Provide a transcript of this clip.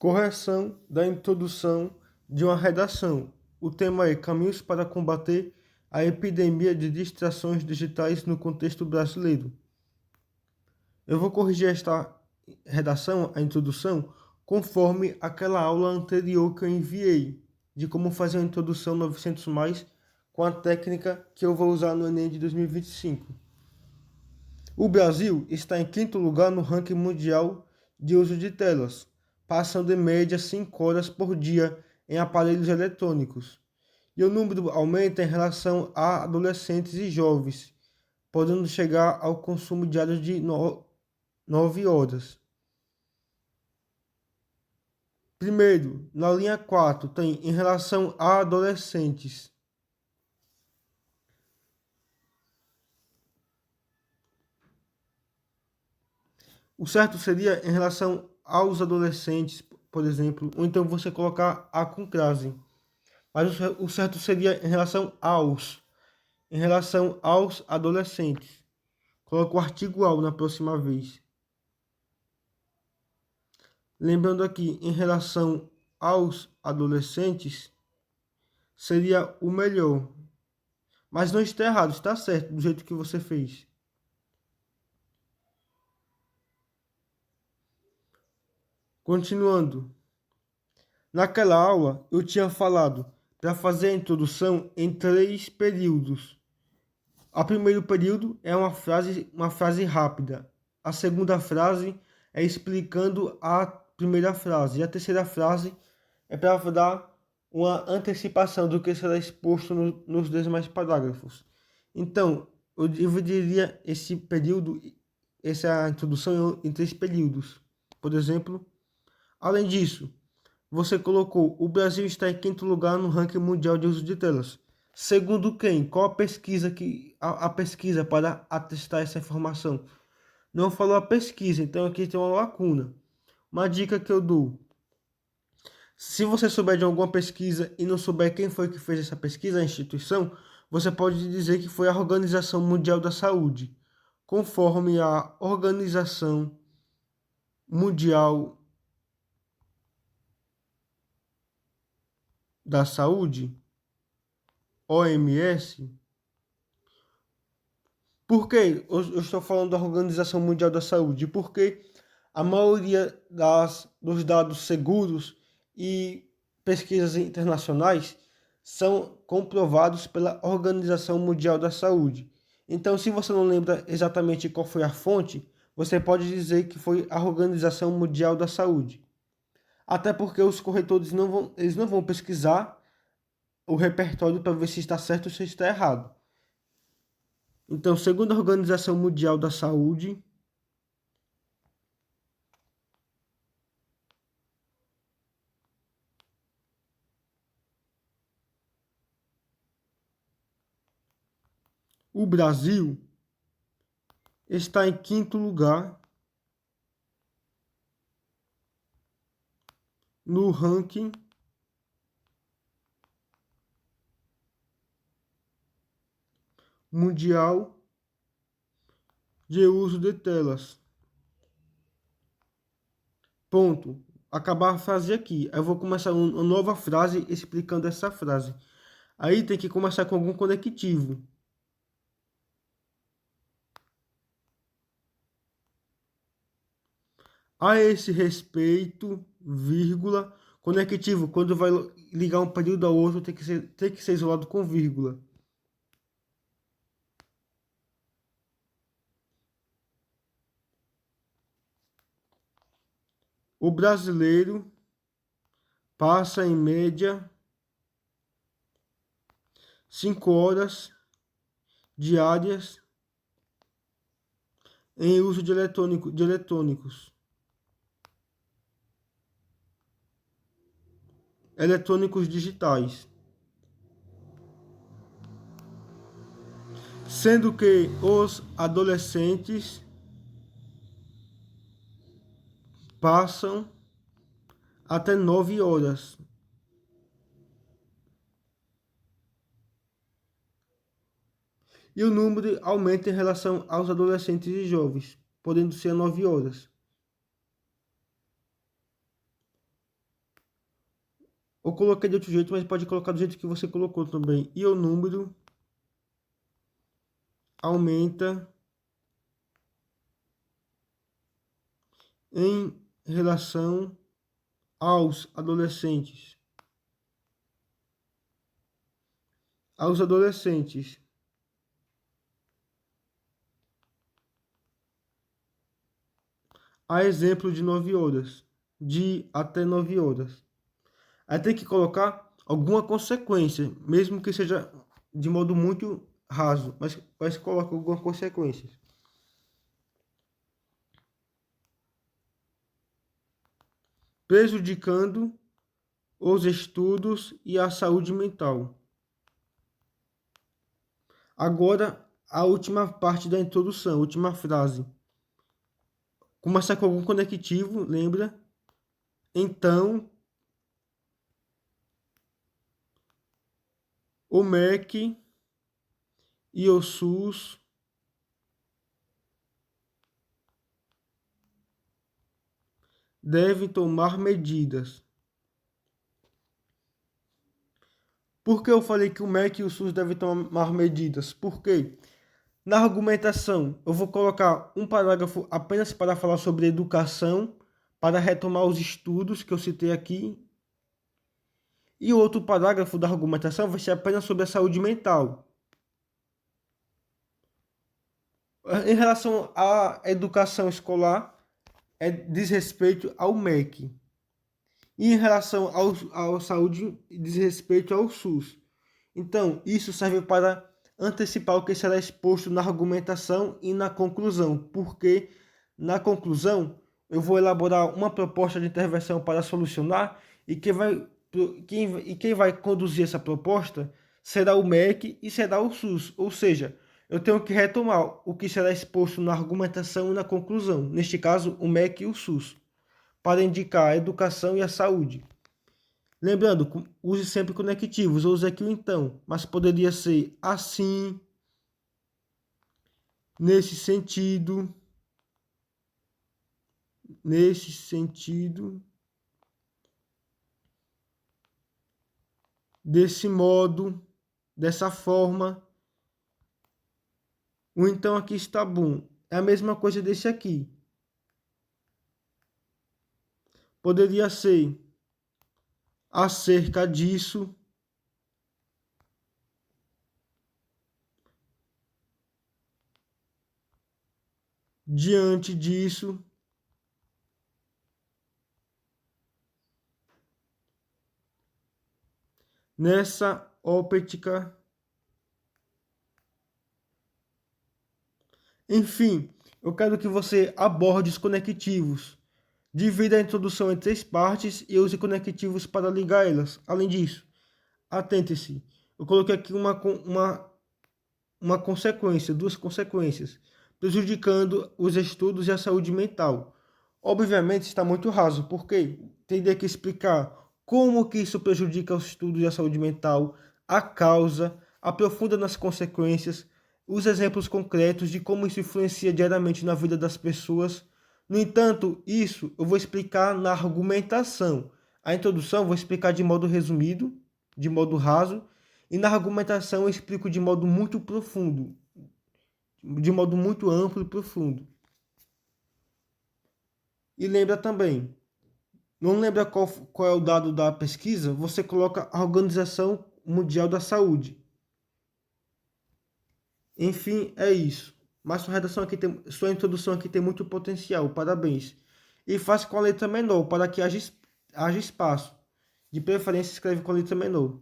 Correção da introdução de uma redação. O tema é Caminhos para combater a epidemia de distrações digitais no contexto brasileiro. Eu vou corrigir esta redação, a introdução, conforme aquela aula anterior que eu enviei, de como fazer a introdução 900+, com a técnica que eu vou usar no Enem de 2025. O Brasil está em quinto lugar no ranking mundial de uso de telas, passando em média 5 horas por dia em aparelhos eletrônicos. E o número aumenta em relação a adolescentes e jovens, podendo chegar ao consumo diário de 9 horas. Primeiro, na linha 4, tem em relação a adolescentes. O certo seria em relação aos adolescentes, por exemplo, ou então você colocar a com crase. Mas o certo seria em relação aos adolescentes. Coloca o artigo ao na próxima vez. Lembrando aqui, em relação aos adolescentes, seria o melhor. Mas não está errado, está certo, do jeito que você fez. Continuando. Naquela aula, eu tinha falado para fazer a introdução em 3 períodos. O primeiro período é uma frase rápida. A segunda frase é explicando a primeira frase. E a terceira frase é para dar uma antecipação do que será exposto nos demais parágrafos. Então, eu dividiria esse período, essa introdução em 3 períodos. Por exemplo, além disso, você colocou: o Brasil está em quinto lugar no ranking mundial de uso de telas. Segundo quem? Qual a pesquisa a pesquisa para atestar essa informação? Não falou a pesquisa, então aqui tem uma lacuna. Uma dica que eu dou: se você souber de alguma pesquisa e não souber quem foi que fez essa pesquisa, a instituição, você pode dizer que foi a Organização Mundial da Saúde, conforme a Organização Mundial da Saúde, OMS. Por que eu estou falando da Organização Mundial da Saúde? Porque a maioria dos dados seguros e pesquisas internacionais são comprovados pela Organização Mundial da Saúde. Então, se você não lembra exatamente qual foi a fonte, você pode dizer que foi a Organização Mundial da Saúde. Até porque os corretores eles não vão pesquisar o repertório para ver se está certo ou se está errado. Então, segundo a Organização Mundial da Saúde, o Brasil está em quinto lugar no ranking mundial de uso de telas. Ponto. Acabar a frase aqui. Eu vou começar uma nova frase explicando essa frase. Aí tem que começar com algum conectivo. A esse respeito, vírgula, conectivo, quando vai ligar um período ao outro, tem que ser isolado com vírgula. O brasileiro passa em média 5 horas diárias em uso de eletrônicos digitais, sendo que os adolescentes passam até 9 horas. E o número aumenta em relação aos adolescentes e jovens, podendo ser 9 horas. Eu coloquei de outro jeito, mas pode colocar do jeito que você colocou também. E o número aumenta em relação aos adolescentes. Aos adolescentes. A exemplo de 9 horas. De até 9 horas. Aí tem que colocar alguma consequência, mesmo que seja de modo muito raso, mas coloca alguma consequência. Prejudicando os estudos e a saúde mental. Agora, a última parte da introdução, a última frase. Começar com algum conectivo, lembra? Então, o MEC e o SUS devem tomar medidas. Por que eu falei que o MEC e o SUS devem tomar medidas? Porque na argumentação eu vou colocar um parágrafo apenas para falar sobre educação, para retomar os estudos que eu citei aqui. E o outro parágrafo da argumentação vai ser apenas sobre a saúde mental. Em relação à educação escolar, diz respeito ao MEC. E em relação ao saúde, diz respeito ao SUS. Então, isso serve para antecipar o que será exposto na argumentação e na conclusão, porque na conclusão eu vou elaborar uma proposta de intervenção para solucionar e quem vai conduzir essa proposta será o MEC e será o SUS, ou seja, eu tenho que retomar o que será exposto na argumentação e na conclusão, neste caso o MEC e o SUS, para indicar a educação e a saúde. Lembrando, use sempre conectivos, ou use aqui o então, mas poderia ser assim, nesse sentido, desse modo, dessa forma. O então aqui está bom. É a mesma coisa desse aqui. Poderia ser acerca disso, diante disso, nessa óptica. Enfim, eu quero que você aborde os conectivos. Divida a introdução em 3 partes e use conectivos para ligar elas. Além disso, atente-se. Eu coloquei aqui uma consequência, 2 consequências, prejudicando os estudos e a saúde mental. Obviamente está muito raso, porque teria que explicar como que isso prejudica os estudos e a saúde mental, a causa, aprofunda nas consequências, os exemplos concretos de como isso influencia diariamente na vida das pessoas. No entanto, isso eu vou explicar na argumentação. A introdução eu vou explicar de modo resumido, de modo raso, e na argumentação eu explico de modo muito profundo, de modo muito amplo e profundo. E lembra também, não lembra qual é o dado da pesquisa? Você coloca a Organização Mundial da Saúde. Enfim, é isso. Mas sua introdução aqui tem muito potencial. Parabéns. E faça com a letra menor para que haja espaço. De preferência, escreve com a letra menor.